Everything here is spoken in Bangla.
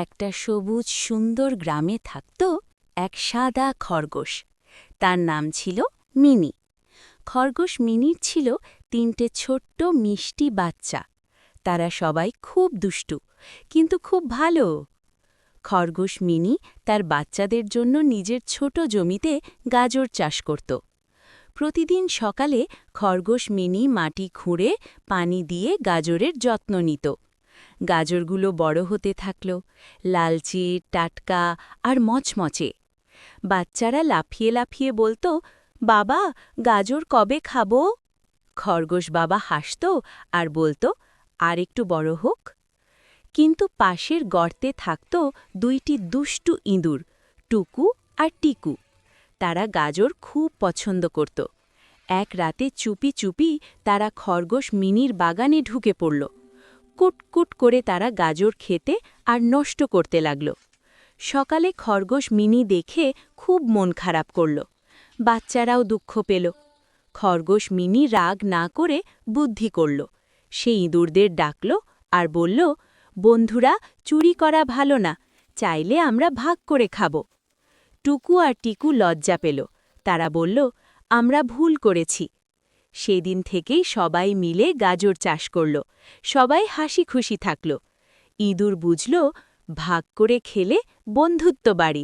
একটা সবুজ সুন্দর গ্রামে থাকত এক সাদা খরগোশ। তার নাম ছিল মিনি। খরগোশ মিনির ছিল 3টে ছোট্ট মিষ্টি বাচ্চা। তারা সবাই খুব দুষ্টু, কিন্তু খুব ভালো। খরগোশ মিনি তার বাচ্চাদের জন্য নিজের ছোট জমিতে গাজর চাষ করত। প্রতিদিন সকালে খরগোশ মিনি মাটি খুঁড়ে পানি দিয়ে গাজরের যত্ন নিত। গাজরগুলো বড় হতে থাকল, লালচে, টাটকা আর মচমচে। বাচ্চারা লাফিয়ে লাফিয়ে বলতো, বাবা, গাজর কবে খাবো? খরগোশ বাবা হাসত আর বলতো, আর একটু বড় হোক। কিন্তু পাশের গর্তে থাকত 2টি দুষ্টু ইঁদুর, টুকু আর টিকু। তারা গাজর খুব পছন্দ করত। এক রাতে চুপি চুপি তারা খরগোশ মিনির বাগানে ঢুকে পড়ল। কুটকুট করে তারা গাজর খেতে আর নষ্ট করতে লাগল। সকালে খরগোশ মিনি দেখে খুব মন খারাপ করল। বাচ্চারাও দুঃখ পেল। খরগোশ মিনি রাগ না করে বুদ্ধি করল। সে ইঁদুরদের ডাকল আর বলল, বন্ধুরা, চুরি করা ভালো না, চাইলে আমরা ভাগ করে খাব। টুকু আর টিকু লজ্জা পেল। তারা বলল, আমরা ভুল করেছি। সেদিন থেকেই সবাই মিলে গাজর চাষ করল। সবাই হাসি খুশি থাকল। ইঁদুর বুঝল, ভাগ করে খেলে বন্ধুত্ব বাড়ে।